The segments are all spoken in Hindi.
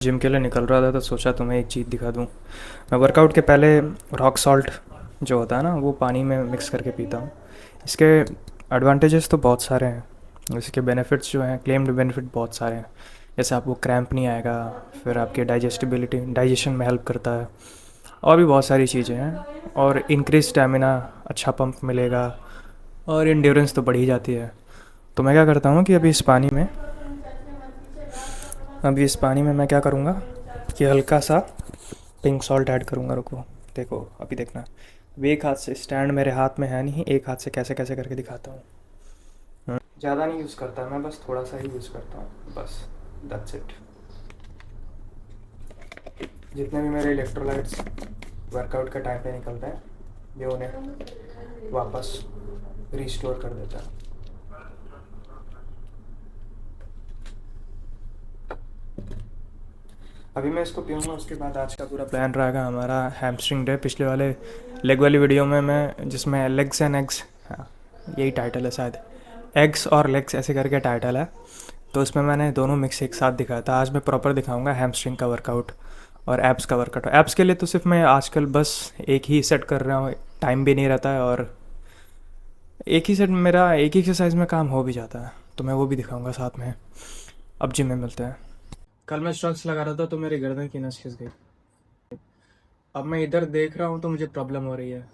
जिम के लिए निकल रहा था तो सोचा तुम्हें एक चीज़ दिखा दूँ। मैं वर्कआउट के पहले रॉक सॉल्ट जो होता है ना वो पानी में मिक्स करके पीता हूँ। इसके एडवांटेजेस तो बहुत सारे हैं। इसके बेनिफिट्स जो हैं, क्लेम्ड बेनिफिट बहुत सारे हैं। जैसे आपको क्रैम्प नहीं आएगा, फिर आपके डाइजेशन में हेल्प करता है, और भी बहुत सारी चीज़ें हैं। और इंक्रीज स्टेमिना, अच्छा पंप मिलेगा, और इंड्योरेंस तो बढ़ ही जाती है। तो मैं क्या करता हूँ कि अभी इस पानी में मैं क्या करूँगा कि हल्का सा पिंक सॉल्ट ऐड करूँगा। रुको, देखो अभी देखना। अब एक हाथ से, स्टैंड मेरे हाथ में है नहीं, एक हाथ से कैसे कैसे करके दिखाता हूँ। ज़्यादा नहीं यूज़ करता मैं, बस थोड़ा सा ही यूज़ करता हूँ, बस दैट्स इट। जितने भी मेरे इलेक्ट्रोलाइट्स वर्कआउट के टाइम पे निकलते हैं, ये उन्हें वापस रिस्टोर कर देता है। अभी मैं इसको पीऊँगा, उसके बाद आज का पूरा प्लान रहेगा हमारा हैमस्ट्रिंग डे। पिछले वाले लेग वाली वीडियो में मैं, जिसमें लेग्स एंड एग्स, हाँ यही टाइटल है शायद, एग्स और लेग्स ऐसे करके टाइटल है, तो उसमें मैंने दोनों मिक्स एक साथ दिखाया था। आज मैं प्रॉपर दिखाऊंगा हैमस्ट्रिंग का वर्कआउट और एब्स का वर्कआउट। एब्स के लिए तो सिर्फ मैं आजकल बस एक ही सेट कर रहा हूँ, टाइम भी नहीं रहता है, और एक ही सेट मेरा एक ही एक्सरसाइज में काम हो भी जाता है, तो मैं वो भी दिखाऊंगा साथ में। अब जिम में मिलते हैं। कल मैं स्ट्रक्स लगा रहा था तो मेरी गर्दन की नस खिंच गई। अब मैं इधर देख रहा हूँ तो मुझे प्रॉब्लम हो रही है।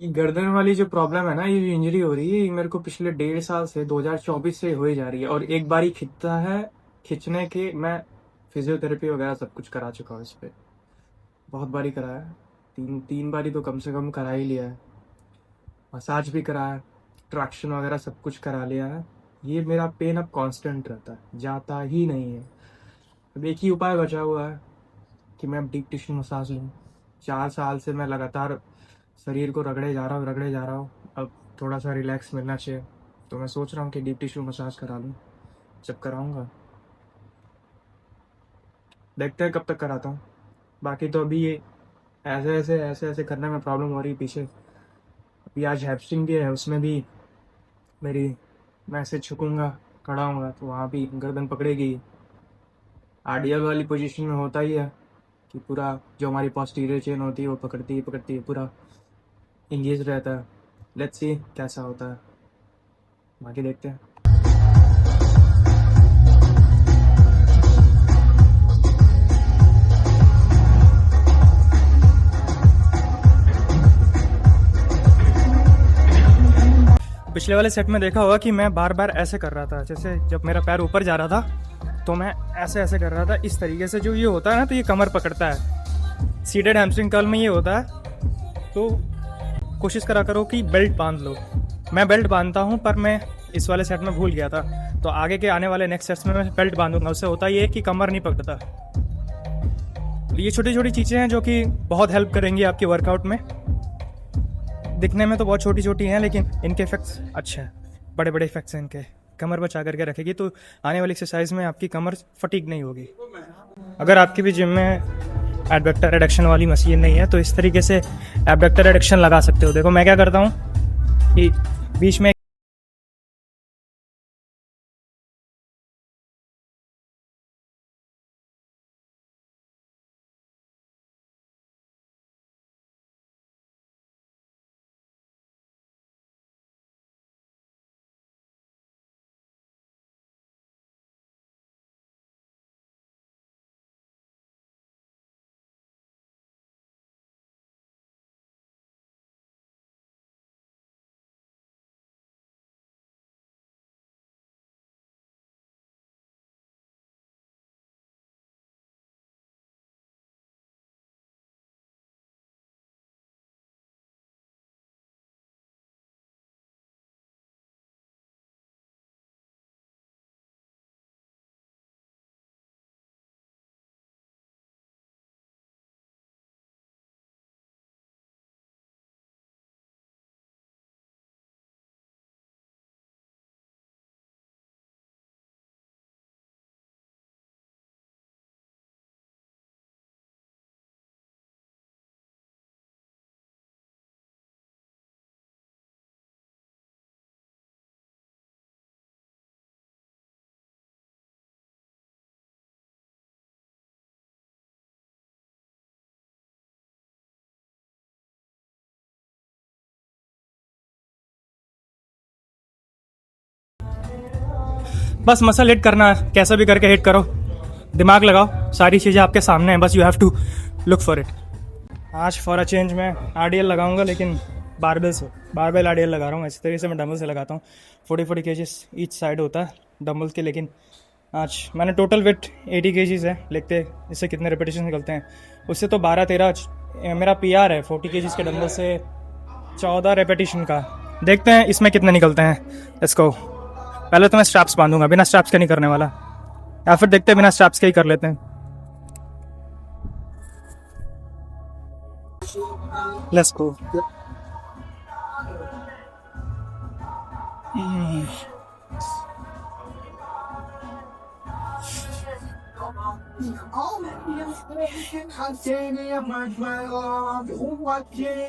ये गर्दन वाली जो प्रॉब्लम है ना, ये जो इंजरी हो रही है, ये मेरे को पिछले 1.5 साल से, 2024 से हो ही जा रही है, और एक बार ही खिंचता है। खिंचने के मैं फिजियोथेरेपी वगैरह सब कुछ करा चुका हूँ इस पर, बहुत बारी करा है। तीन तीन बारी तो कम से कम करा ही लिया है। मसाज भी करा है, ट्रैक्शन वगैरह सब कुछ करा लिया है। ये मेरा पेन अब कांस्टेंट रहता है, जाता ही नहीं है। अब एक ही उपाय बचा हुआ है कि मैं अब डीप टिश्यू मसाज लूँ। 4 साल से मैं लगातार शरीर को रगड़े जा रहा हूँ। अब थोड़ा सा रिलैक्स मिलना चाहिए, तो मैं सोच रहा हूँ कि डीप टिश्यू मसाज करा लूँ। जब कराऊंगा देखते हैं कब तक कराता हूँ। बाकी तो अभी ये ऐसे ऐसे करने में प्रॉब्लम हो रही है पीछे। अभी आज हैपस्टिंग भी है, उसमें भी मेरी, मैं ऐसे झुकूंगा, खड़ा होऊंगा तो वहाँ भी गर्दन पकड़ेगी। आरडीएल वाली पोजीशन में होता ही है कि पूरा जो हमारी पोस्टीरियर चेन होती है वो पकड़ती है, पूरा इंगेज रहता है। लेट्स सी कैसा होता है, बाकी देखते हैं। पिछले वाले सेट में देखा होगा कि मैं बार बार ऐसे कर रहा था, जैसे जब मेरा पैर ऊपर जा रहा था तो मैं ऐसे ऐसे कर रहा था इस तरीके से। जो ये होता है ना, तो ये कमर पकड़ता है। सीटेड हैमस्ट्रिंग कर्ल में ये होता है। तो कोशिश करा करो कि बेल्ट बांध लो। मैं बेल्ट बांधता हूँ, पर मैं इस वाले सेट में भूल गया था, तो आगे के आने वाले नेक्स्ट सेट्स में मैं बेल्ट बांधूंगा। उससे होता ये है कि कमर नहीं पकड़ता। ये छोटी छोटी चीज़ें हैं जो कि बहुत हेल्प करेंगी आपके वर्कआउट में। दिखने में तो बहुत छोटी छोटी हैं, लेकिन इनके इफेक्ट्स अच्छे हैं, बड़े बड़े इफेक्ट्स हैं इनके। कमर बचा करके रखेगी, तो आने वाली एक्सरसाइज में आपकी कमर फटीग नहीं होगी। अगर आपकी भी जिम में एडडक्टर एडक्शन वाली मशीन नहीं है, तो इस तरीके से एबडक्टर एडक्शन लगा सकते हो। देखो मैं क्या करता हूँ कि बीच में बस मसल हिट करना है, कैसा भी करके हिट करो, दिमाग लगाओ, सारी चीज़ें आपके सामने हैं, बस you have to look for it. आज फॉर अ चेंज मैं आरडीएल लगाऊंगा, लेकिन बारबेल से, बारबेल आरडीएल लगा रहा हूँ। इस तरीके से मैं डंबल से लगाता हूँ, 40 केजीज ईच साइड होता है डंबल के। लेकिन आज मैंने टोटल वेट 80 केजीज है, लिखते इससे कितने रिपीटेशन निकलते हैं, उससे तो 12-13 मेरा पीआर है 40 केजीज के डंबल से 14 रेपिटेशन का। देखते हैं इसमें कितने निकलते हैं। Let's go. पहले तो मैं स्ट्रैप्स बांधूंगा, बिना स्ट्रैप्स के नहीं करने वाला, या फिर देखते हैं बिना स्ट्रैप्स के ही कर लेते हैं। Let's go.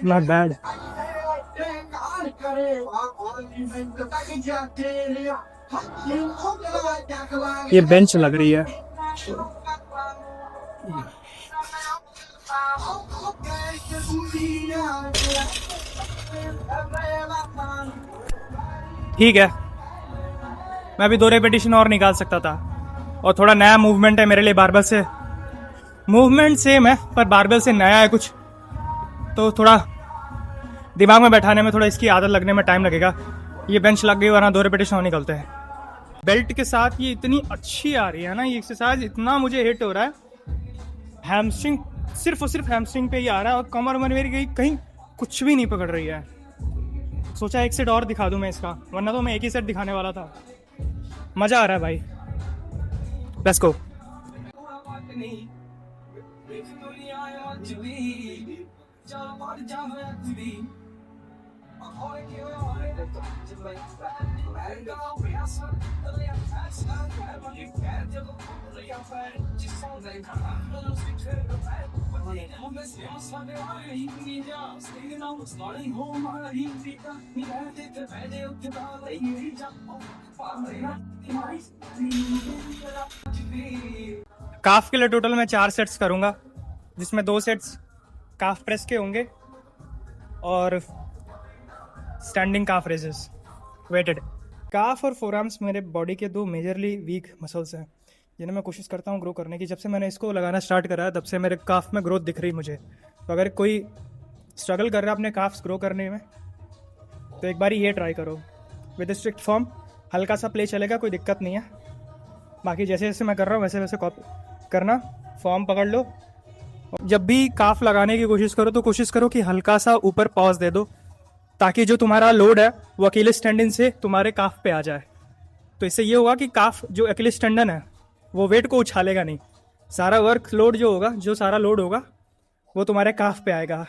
Not bad. ये बेंच लग रही है। ठीक है, मैं अभी 2 रेपिटेशन और निकाल सकता था, और थोड़ा नया मूवमेंट है मेरे लिए बारबेल से। मूवमेंट सेम है पर बारबेल से नया है कुछ, तो थोड़ा दिमाग में बैठाने में, थोड़ा इसकी आदत लगने में टाइम लगेगा। ये बेंच लग गई, वरना 2 रेपिटेशन और निकलते हैं। बेल्ट के साथ ये इतनी अच्छी आ रही है ना ये एक्सरसाइज, इतना मुझे हिट हो रहा है। हैमस्ट्रिंग सिर्फ और सिर्फ हैमस्ट्रिंग पे ही आ रहा है, और कमर मेरी कहीं कुछ भी नहीं पकड़ रही है। सोचा एक सेट और दिखा दूं मैं इसका, वरना तो मैं एक ही सेट दिखाने वाला था। मजा आ रहा है भाई, लेट्स गो। काफ के लिए टोटल मैं 4 सेट्स करूंगा, जिसमें 2 सेट्स काफ प्रेस के होंगे और स्टैंडिंग काफ रेजेस वेटेड। काफ और फोरआर्म्स मेरे बॉडी के 2 मेजरली वीक मसल्स हैं, जिन्हें मैं कोशिश करता हूँ ग्रो करने की। जब से मैंने इसको लगाना स्टार्ट करा है, तब से मेरे काफ में ग्रोथ दिख रही मुझे। तो अगर कोई स्ट्रगल कर रहा है अपने काफ्स ग्रो करने में, तो एक बार ये ट्राई करो विद स्ट्रिक्ट फॉर्म। हल्का सा प्ले चलेगा, कोई दिक्कत नहीं है। बाकी जैसे जैसे मैं कर रहा हूँ वैसे वैसे कॉपी करना, फॉर्म पकड़ लो। जब भी काफ लगाने की कोशिश करो, तो कोशिश करो कि हल्का सा ऊपर पॉज दे दो, ताकि जो तुम्हारा लोड है वो अकेले स्टैंडन से तुम्हारे काफ पे आ जाए। तो इससे ये होगा कि काफ जो अकेले स्टैंडन है वो वेट को उछालेगा नहीं, सारा वर्क लोड जो होगा, जो सारा लोड होगा वो तुम्हारे काफ पे आएगा।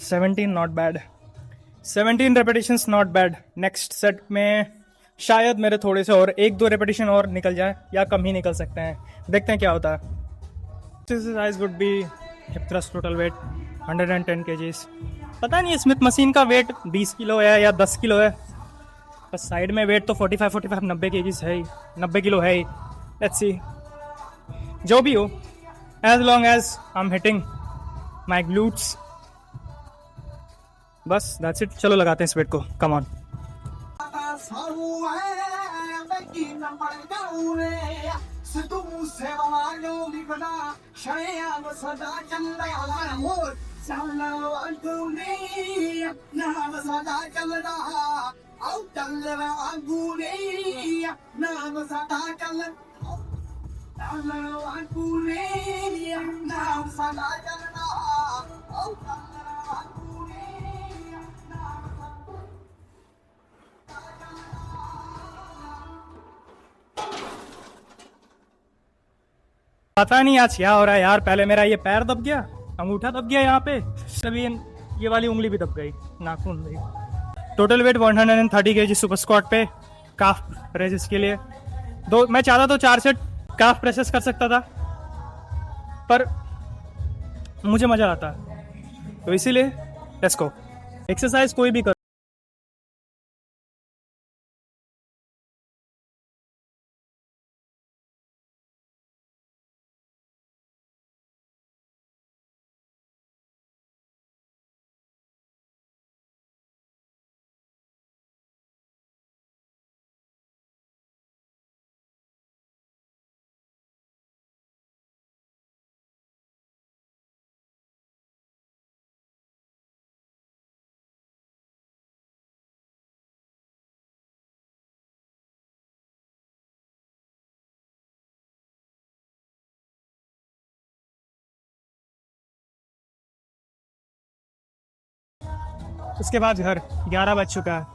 Seventeen not bad, 17 repetitions not bad. Next set में शायद मेरे थोड़े से और 1-2 रेपिटेशन और निकल जाए, या कम ही निकल सकते हैं, देखते हैं क्या होता है। Exercise would be hip thrust, total weight 110 KGs. पता नहीं स्मिथ मशीन का वेट 20 किलो है या 10 किलो है, बस साइड में वेट तो 45 90 केजीज है ही, 90 किलो है ही। लेट्स सी, जो भी हो, as long as I am hitting my glutes, बस दैट्स इट। चलो लगाते हैं इस वेट को, कम ऑन। पता नहीं आज क्या हो रहा है यार, पहले मेरा ये पैर दब गया, अंगूठा दब गया यहाँ पे, तभी ये वाली उंगली भी दब गई, नाखून भी। Total weight 130 KG super squat पे काफ रेजिस के लिए। दो मैं चाहता तो 4 सेट काफ प्रेसेस कर सकता था, पर मुझे मज़ा आता है, तो इसीलिए लेट्स गो। एक्सरसाइज कोई भी कर। उसके बाद घर 11 बज चुका है।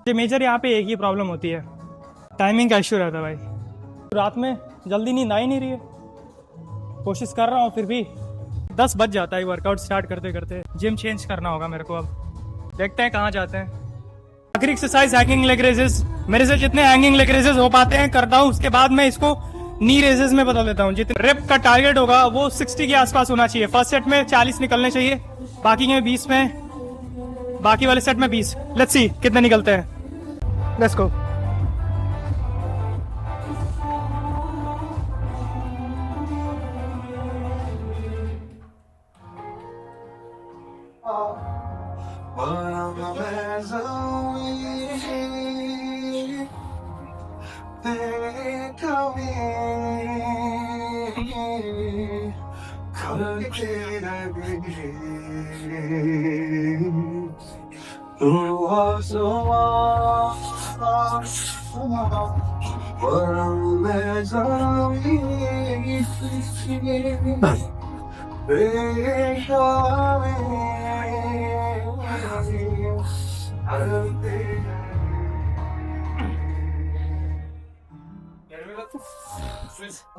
ये मेजर यहाँ पे एक ही प्रॉब्लम होती है, टाइमिंग का इशू रहता है भाई। रात में जल्दी नींद आ ही नहीं रही है, कोशिश कर रहा हूँ फिर भी 10 बज जाता है वर्कआउट स्टार्ट करते करते। जिम चेंज करना होगा मेरे को, अब देखते हैं कहाँ जाते हैं। आखिरी एक्सरसाइज हैंगिंग लेग रेजेस। मेरे से जितने हैंगिंग लेग रेजेस हो पाते हैं करता हूँ, उसके बाद मैं इसको नी रेजेस में बदल देता हूँ। जितने रेप का टारगेट होगा वो 60 के आसपास होना चाहिए। फर्स्ट सेट में 40 निकलने चाहिए, बाकी के 20 में, बाकी वाले सेट में 20। लेट्स सी कितने निकलते हैं। Let's go.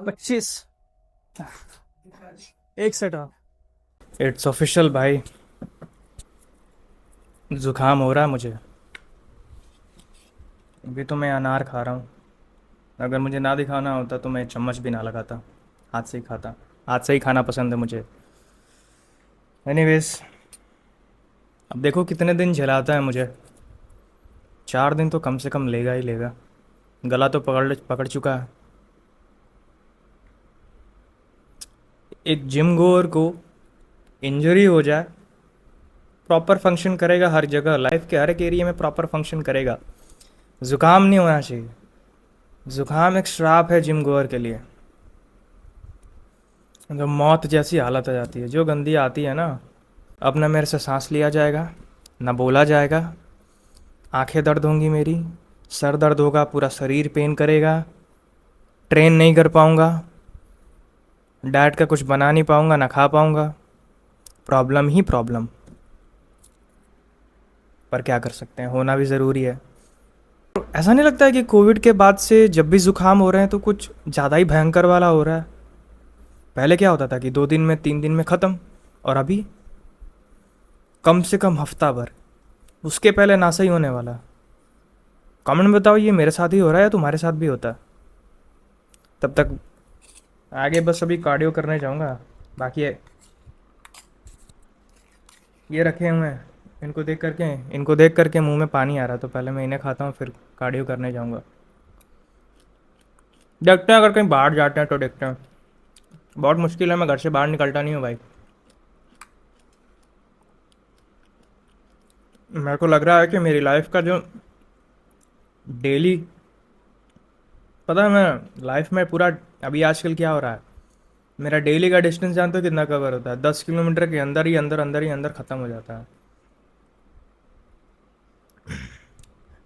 पच्चीस, एक सेट ऑफ। इट्स ऑफिशियल भाई, जुकाम हो रहा है मुझे। अभी तो मैं अनार खा रहा हूँ। अगर मुझे ना दिखाना होता तो मैं चम्मच भी ना लगाता, हाथ से ही खाता। हाथ से ही खाना पसंद है मुझे। एनीवेज, अब देखो कितने दिन झेलाता है मुझे। 4 दिन तो कम से कम लेगा ही लेगा। गला तो पकड़ पकड़ चुका है। एक जिम गोअर को इंजरी हो जाए, प्रॉपर फंक्शन करेगा हर जगह, लाइफ के हर एक एरिया में प्रॉपर फंक्शन करेगा। ज़ुकाम नहीं होना चाहिए। ज़ुकाम एक श्राप है जिम गोअर के लिए। जो मौत जैसी हालत आ जाती है, जो गंदी आती है ना। अब ना मेरे से सांस लिया जाएगा, ना बोला जाएगा। आंखें दर्द होंगी मेरी, सर दर्द होगा, पूरा शरीर पेन करेगा। ट्रेन नहीं कर पाऊँगा, डाइट का कुछ बना नहीं पाऊँगा, ना खा पाऊँगा। प्रॉब्लम ही प्रॉब्लम। पर क्या कर सकते हैं, होना भी ज़रूरी है। ऐसा नहीं लगता है कि कोविड के बाद से जब भी ज़ुकाम हो रहे हैं तो कुछ ज़्यादा ही भयंकर वाला हो रहा है? पहले क्या होता था कि 2 दिन में 3 दिन में ख़त्म, और अभी कम से कम हफ्ता भर, उसके पहले ना सही होने वाला। कमेंट में बताओ ये मेरे साथ ही हो रहा है या तुम्हारे साथ भी होता है। तब तक आगे बस अभी कार्डियो करने जाऊँगा। बाकी ये रखे हुए हैं, इनको देख करके मुंह में पानी आ रहा, तो पहले मैं इन्हें खाता हूँ, फिर कार्डियो करने जाऊँगा। देखते हैं, अगर कहीं बाहर जाते हैं तो देखते हैं। बहुत मुश्किल है, मैं घर से बाहर निकलता नहीं हूँ भाई। मेरे को लग रहा है कि मेरी लाइफ का जो डेली, पता है मैं लाइफ में पूरा, अभी आजकल क्या हो रहा है, मेरा डेली का डिस्टेंस जानते हो कितना कवर होता है? 10 किलोमीटर के अंदर ही अंदर अंदर ही अंदर ख़त्म हो जाता है।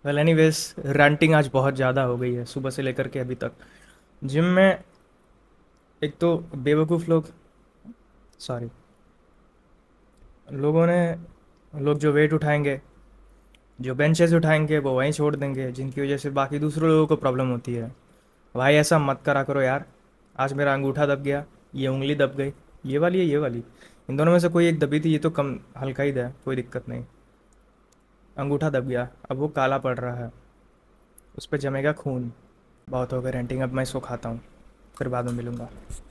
वेल एनीवेज, रैंटिंग आज बहुत ज़्यादा हो गई है सुबह से लेकर के अभी तक। जिम में एक तो बेवकूफ़ लोग, सॉरी, लोगों ने, लोग जो वेट उठाएंगे, जो बेंचेस उठाएंगे वो वहीं छोड़ देंगे, जिनकी वजह से बाकी दूसरे लोगों को प्रॉब्लम होती है। भाई ऐसा मत करा करो यार। आज मेरा अंगूठा दब गया, ये उंगली दब गई, ये वाली है, ये वाली, इन दोनों में से कोई एक दबी थी। ये तो कम हल्का ही था, कोई दिक्कत नहीं। अंगूठा दब गया, अब वो काला पड़ रहा है, उस पर जमेगा खून। बहुत हो गया रेंटिंग, अब मैं इसको खाता हूँ, फिर बाद में मिलूँगा।